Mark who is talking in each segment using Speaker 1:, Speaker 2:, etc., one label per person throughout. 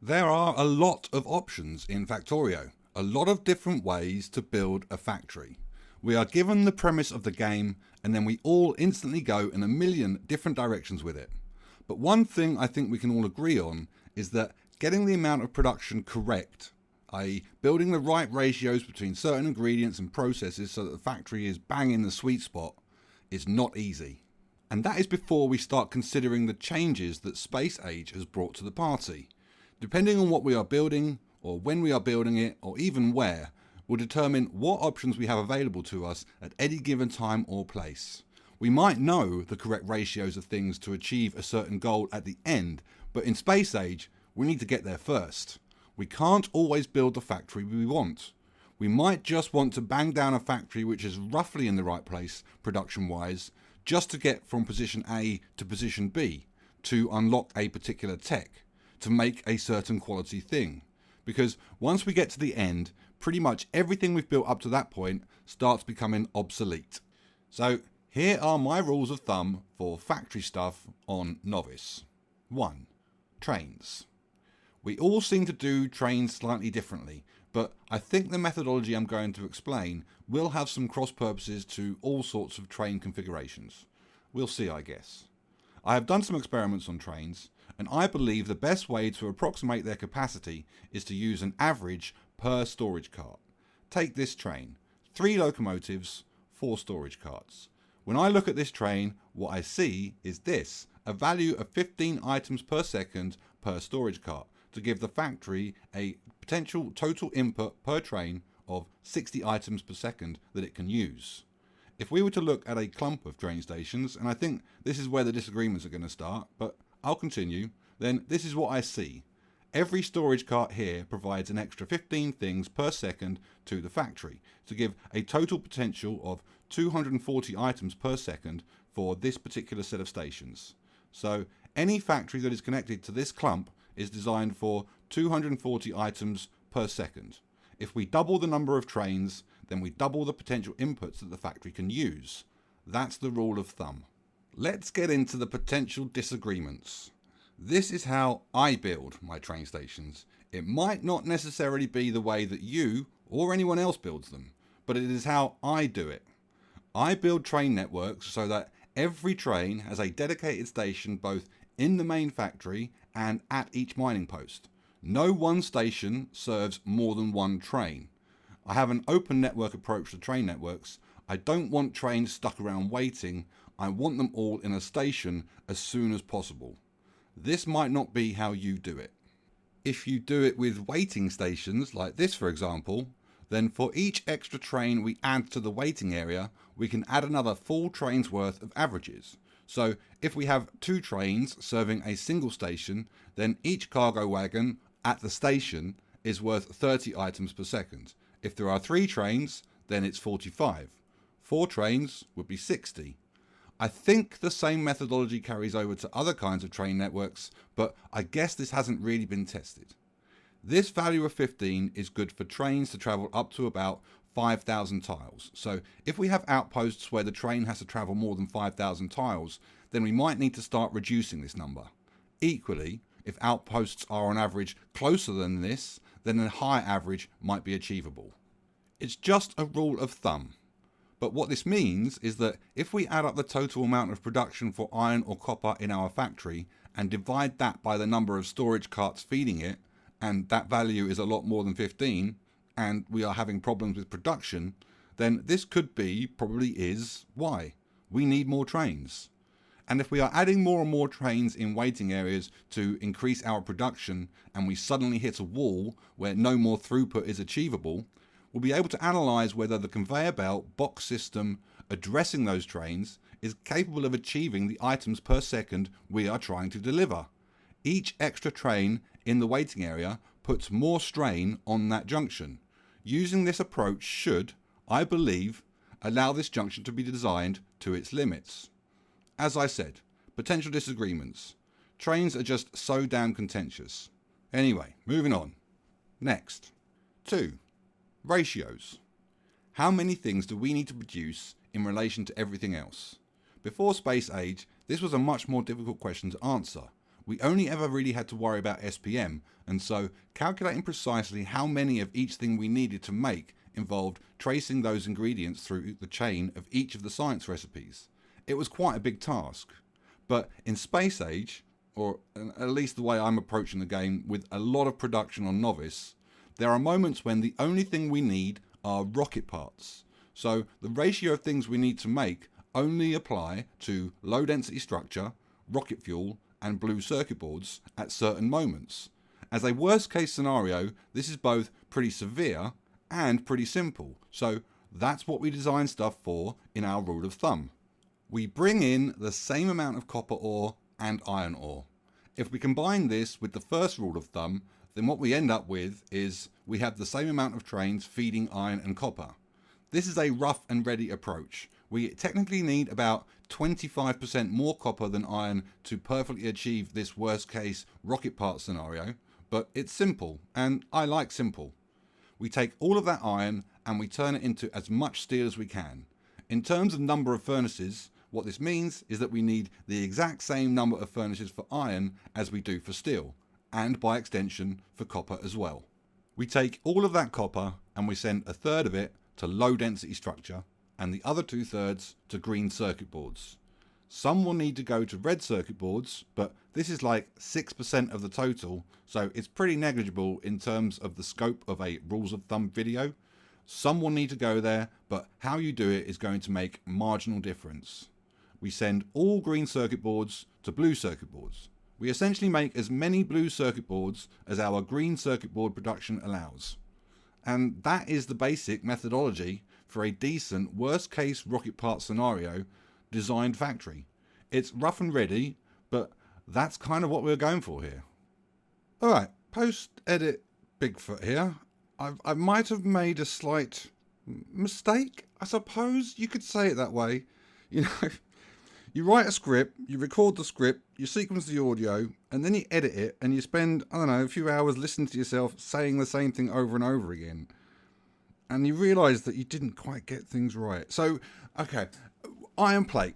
Speaker 1: There are a lot of options in Factorio, a lot of different ways to build a factory. We are given the premise of the game and then we all instantly go in a million different directions with it. But one thing I think we can all agree on is that getting the amount of production correct, i.e. building the right ratios between certain ingredients and processes so that the factory is bang in the sweet spot, is not easy. And that is before we start considering the changes that Space Age has brought to the party. Depending on what we are building, or when we are building it, or even where, will determine what options we have available to us at any given time or place. We might know the correct ratios of things to achieve a certain goal at the end, but in Space Age, we need to get there first. We can't always build the factory we want. We might just want to bang down a factory which is roughly in the right place, production-wise, just to get from position A to position B, to unlock a particular tech, to make a certain quality thing. Because once we get to the end, pretty much everything we've built up to that point starts becoming obsolete. So here are my rules of thumb for factory stuff on Nauvis. 1. Trains. We all seem to do trains slightly differently, but I think the methodology I'm going to explain will have some cross purposes to all sorts of train configurations. We'll see, I guess. I have done some experiments on trains, and I believe the best way to approximate their capacity is to use an average per storage cart. Take this train, 3 locomotives, 4 storage carts. When I look at this train, what I see is this, a value of 15 items per second per storage cart, to give the factory a potential total input per train of 60 items per second that it can use. If we were to look at a clump of train stations, and I think this is where the disagreements are going to start, but I'll continue, then this is what I see. Every storage cart here provides an extra 15 things per second to the factory to give a total potential of 240 items per second for this particular set of stations. So any factory that is connected to this clump is designed for 240 items per second. If we double the number of trains, then we double the potential inputs that the factory can use. That's the rule of thumb. Let's get into the potential disagreements. This is how I build my train stations. It might not necessarily be the way that you or anyone else builds them, but it is how I do it. I build train networks so that every train has a dedicated station both in the main factory and at each mining post. No one station serves more than one train. I have an open network approach to train networks. I don't want trains stuck around waiting. I want them all in a station as soon as possible. This might not be how you do it. If you do it with waiting stations, like this for example, then for each extra train we add to the waiting area, we can add another full train's worth of averages. So if we have 2 trains serving a single station, then each cargo wagon at the station is worth 30 items per second. If there are 3 trains, then it's 45. 4 trains would be 60. I think the same methodology carries over to other kinds of train networks, but I guess this hasn't really been tested. This value of 15 is good for trains to travel up to about 5,000 tiles. So if we have outposts where the train has to travel more than 5,000 tiles, then we might need to start reducing this number. Equally, if outposts are on average closer than this, then a higher average might be achievable. It's just a rule of thumb. But what this means is that if we add up the total amount of production for iron or copper in our factory and divide that by the number of storage carts feeding it, and that value is a lot more than 15, and we are having problems with production, then this could be, probably is, why. We need more trains. And if we are adding more and more trains in waiting areas to increase our production, and we suddenly hit a wall where no more throughput is achievable, we'll be able to analyse whether the conveyor belt box system addressing those trains is capable of achieving the items per second we are trying to deliver. Each extra train in the waiting area puts more strain on that junction. Using this approach should, I believe, allow this junction to be designed to its limits. As I said, potential disagreements. Trains are just so damn contentious. Anyway, moving on. Next. 2. Ratios. How many things do we need to produce in relation to everything else? Before Space Age, this was a much more difficult question to answer. we only ever really had to worry about SPM, and so calculating precisely how many of each thing we needed to make involved tracing those ingredients through the chain of each of the science recipes. It was quite a big task. But in Space Age, or at least the way I'm approaching the game with a lot of production on Nauvis, there are moments when the only thing we need are rocket parts. So the ratio of things we need to make only apply to low density structure, rocket fuel, and blue circuit boards at certain moments. As a worst case scenario, this is both pretty severe and pretty simple. So that's what we design stuff for in our rule of thumb. We bring in the same amount of copper ore and iron ore. If we combine this with the first rule of thumb, then what we end up with is we have the same amount of trains feeding iron and copper. This is a rough and ready approach. We technically need about 25% more copper than iron to perfectly achieve this worst case rocket part scenario, but it's simple, and I like simple. We take all of that iron and we turn it into as much steel as we can. In terms of number of furnaces, what this means is that we need the exact same number of furnaces for iron as we do for steel, and by extension for copper as well. We take all of that copper and we send a third of it to low density structure and the other 2/3 to green circuit boards. Some will need to go to red circuit boards, but this is like 6% of the total, so it's pretty negligible in terms of the scope of a rules of thumb video. Some will need to go there, but how you do it is going to make marginal difference. We send all green circuit boards to blue circuit boards. We essentially make as many blue circuit boards as our green circuit board production allows. And that is the basic methodology for a decent worst case rocket part scenario designed factory. It's rough and ready, but that's kind of what we're going for here. Alright, post-edit Bigfoot here. I might have made a slight mistake, I suppose you could say it that way. You know, you write a script, you record the script, you sequence the audio, and then you edit it, and you spend, I don't know, a few hours listening to yourself saying the same thing over and over again. And you realise that you didn't quite get things right. So, okay, iron plate.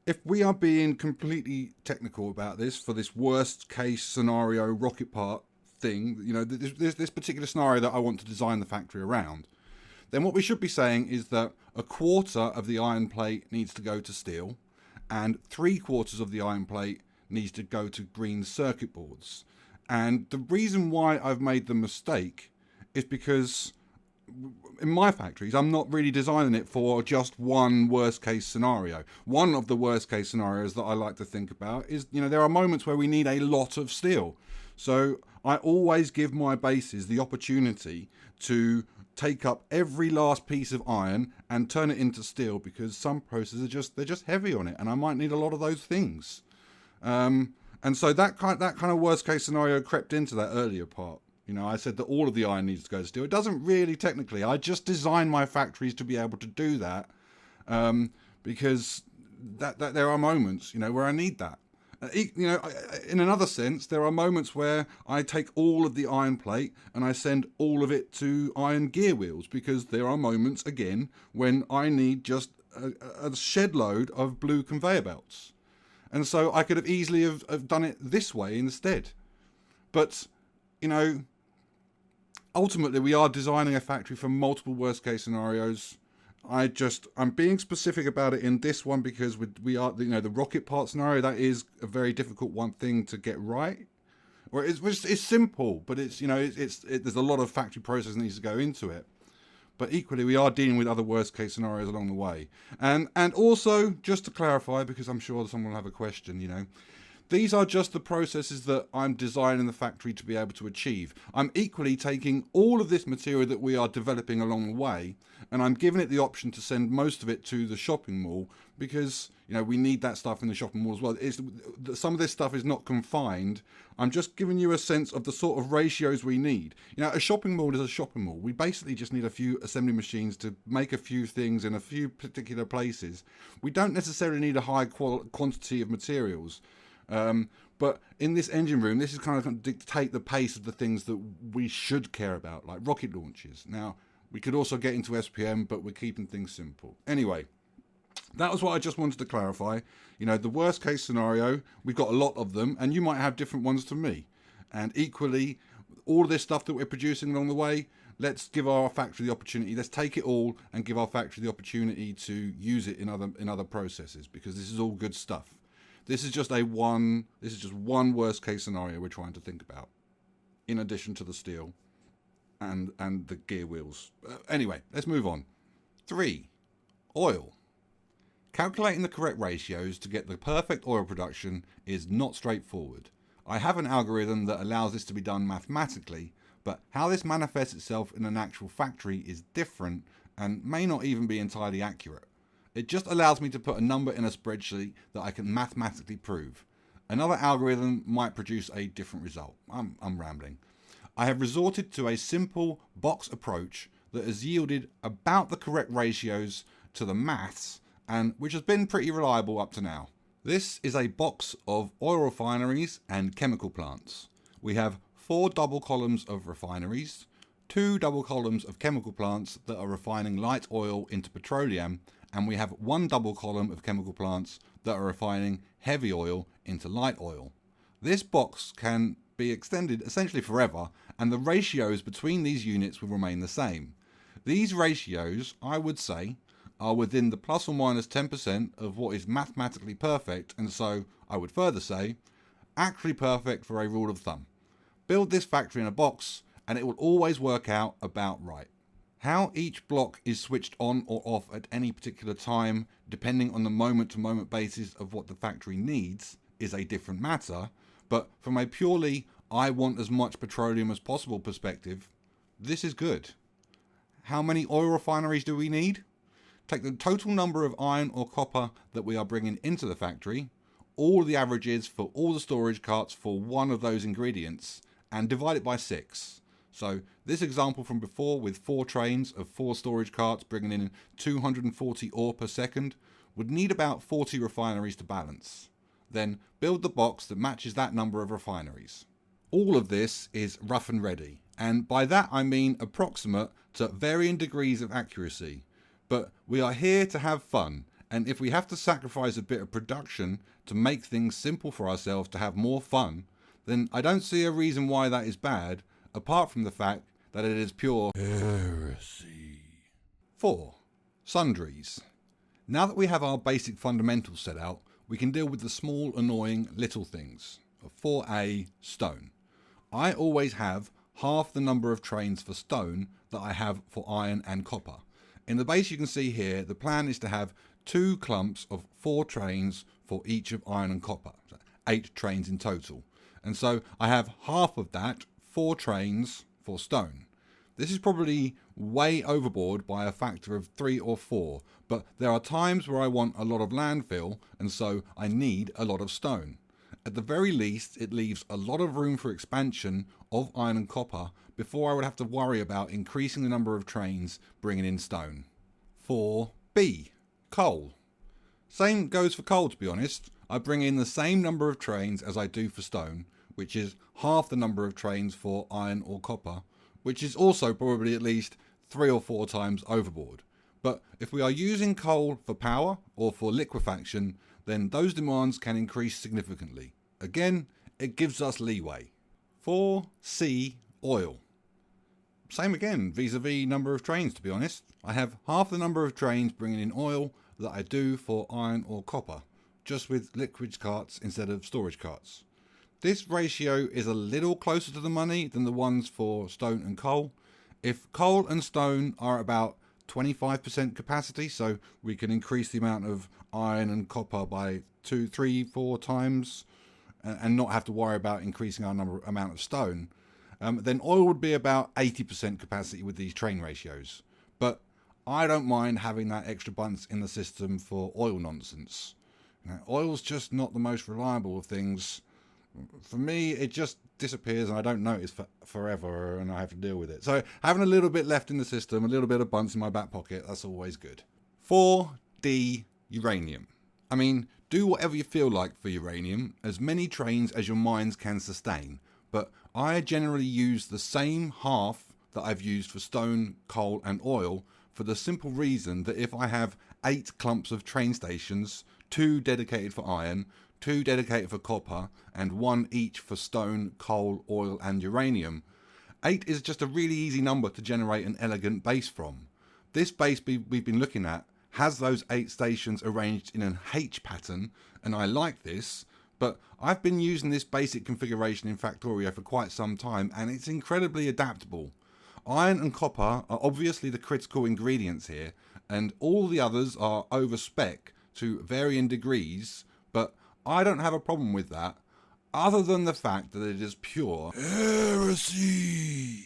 Speaker 1: If we are being completely technical about this, for this worst case scenario rocket part thing, you know, this particular scenario that I want to design the factory around, then what we should be saying is that 1/4 of the iron plate needs to go to steel, and 3/4 of the iron plate needs to go to green circuit boards. And the reason why I've made the mistake is because in my factories, I'm not really designing it for just one worst case scenario. One of the worst case scenarios that I like to think about is, you know, there are moments where we need a lot of steel. So I always give my bases the opportunity to take up every last piece of iron and turn it into steel, because some processes they're just heavy on it, and I might need a lot of those things. And so that kind of worst case scenario crept into that earlier part. You know, I said that all of the iron needs to go to steel. It doesn't really technically. I just design my factories to be able to do that, because that there are moments, you know, where I need that. You know, in another sense, there are moments where I take all of the iron plate and I send all of it to iron gear wheels, because there are moments, again, when I need just a shed load of blue conveyor belts. And so I could have easily have done it this way instead. But, you know, ultimately we are designing a factory for multiple worst case scenarios. I'm being specific about it in this one because we are, you know, the rocket part scenario, that is a very difficult one thing to get right. Or it's simple, but it's, you know, there's a lot of factory process that needs to go into it. But equally, we are dealing with other worst case scenarios along the way. And also, just to clarify, because I'm sure someone will have a question, you know, these are just the processes that I'm designing the factory to be able to achieve. I'm equally taking all of this material that we are developing along the way, and I'm giving it the option to send most of it to the shopping mall, because, you know, we need that stuff in the shopping mall as well. Some of this stuff is not confined. I'm just giving you a sense of the sort of ratios we need. You know, a shopping mall is a shopping mall. We basically just need a few assembly machines to make a few things in a few particular places. We don't necessarily need a high quantity of materials. But in this engine room, this is kind of going to dictate the pace of the things that we should care about, like rocket launches. Now, we could also get into SPM, but we're keeping things simple. Anyway, That was what I just wanted to clarify. You know, the worst case scenario, we've got a lot of them, and you might have different ones to me. And equally, all of this stuff that we're producing along the way, let's give our factory the opportunity. Let's take it all and give our factory the opportunity to use it in other processes, because this is all good stuff. This is just one worst case scenario we're trying to think about, in addition to the steel and the gear wheels. Anyway, let's move on. 3. Oil. Calculating the correct ratios to get the perfect oil production is not straightforward. I have an algorithm that allows this to be done mathematically, but how this manifests itself in an actual factory is different and may not even be entirely accurate. It just allows me to put a number in a spreadsheet that I can mathematically prove. Another algorithm might produce a different result. I'm rambling. I have resorted to a simple box approach that has yielded about the correct ratios to the maths, and which has been pretty reliable up to now. This is a box of oil refineries and chemical plants. We have 4 double columns of refineries, 2 double columns of chemical plants that are refining light oil into petroleum, and we have 1 double column of chemical plants that are refining heavy oil into light oil. This box can be extended essentially forever, and the ratios between these units will remain the same. These ratios, I would say, are within the plus or minus 10% of what is mathematically perfect, and so I would further say actually perfect for a rule of thumb. Build this factory in a box and it will always work out about right. How each block is switched on or off at any particular time, depending on the moment-to-moment basis of what the factory needs, is a different matter, but from a purely I want as much petroleum as possible perspective, this is good. How many oil refineries do we need? Take the total number of iron or copper that we are bringing into the factory, all the averages for all the storage carts for one of those ingredients, and divide it by 6. So this example from before with 4 trains of 4 storage carts bringing in 240 ore per second would need about 40 refineries to balance. Then build the box that matches that number of refineries. All of this is rough and ready, and by that I mean approximate to varying degrees of accuracy. But we are here to have fun, and if we have to sacrifice a bit of production to make things simple for ourselves to have more fun, then I don't see a reason why that is bad, apart from the fact that it is pure heresy. 4. Sundries. Now that we have our basic fundamentals set out, we can deal with the small, annoying little things. 4A, stone. I always have half the number of trains for stone that I have for iron and copper. In the base you can see here, the plan is to have 2 clumps of 4 trains for each of iron and copper. So 8 trains in total. And so I have half of that, 4 trains for stone. This is probably way overboard by a factor of 3 or 4, but there are times where I want a lot of landfill, and so I need a lot of stone. At the very least, it leaves a lot of room for expansion of iron and copper before I would have to worry about increasing the number of trains bringing in stone. 4B. Coal. Same goes for coal, to be honest. I bring in the same number of trains as I do for stone, which is half the number of trains for iron or copper, which is also probably at least 3 or 4 times overboard. But if we are using coal for power or for liquefaction, then those demands can increase significantly. Again, it gives us leeway. 4C. Oil. Same again, vis-a-vis number of trains, to be honest. I have half the number of trains bringing in oil that I do for iron or copper, just with liquid carts instead of storage carts. This ratio is a little closer to the money than the ones for stone and coal. If coal and stone are about 25% capacity, so we can increase the amount of iron and copper by 2, 3, 4 times and not have to worry about increasing our amount of stone, then oil would be about 80% capacity with these train ratios. But I don't mind having that extra bunch in the system for oil nonsense. Oil's just not the most reliable of things. For me, it just disappears and I don't notice for forever and I have to deal with it. So having a little bit left in the system, a little bit of bunts in my back pocket, that's always good. 4D. Uranium. I mean, do whatever you feel like for uranium, as many trains as your mines can sustain, but I generally use the same half that I've used for stone, coal and oil for the simple reason that if I have 8 clumps of train stations, 2 dedicated for iron, 2 dedicated for copper, and 1 each for stone, coal, oil and uranium. 8 is just a really easy number to generate an elegant base from. This base we've been looking at has those 8 stations arranged in an H pattern, and I like this, but I've been using this basic configuration in Factorio for quite some time and it's incredibly adaptable. Iron and copper are obviously the critical ingredients here, and all the others are over spec to varying degrees, but I don't have a problem with that, other than the fact that it is pure heresy.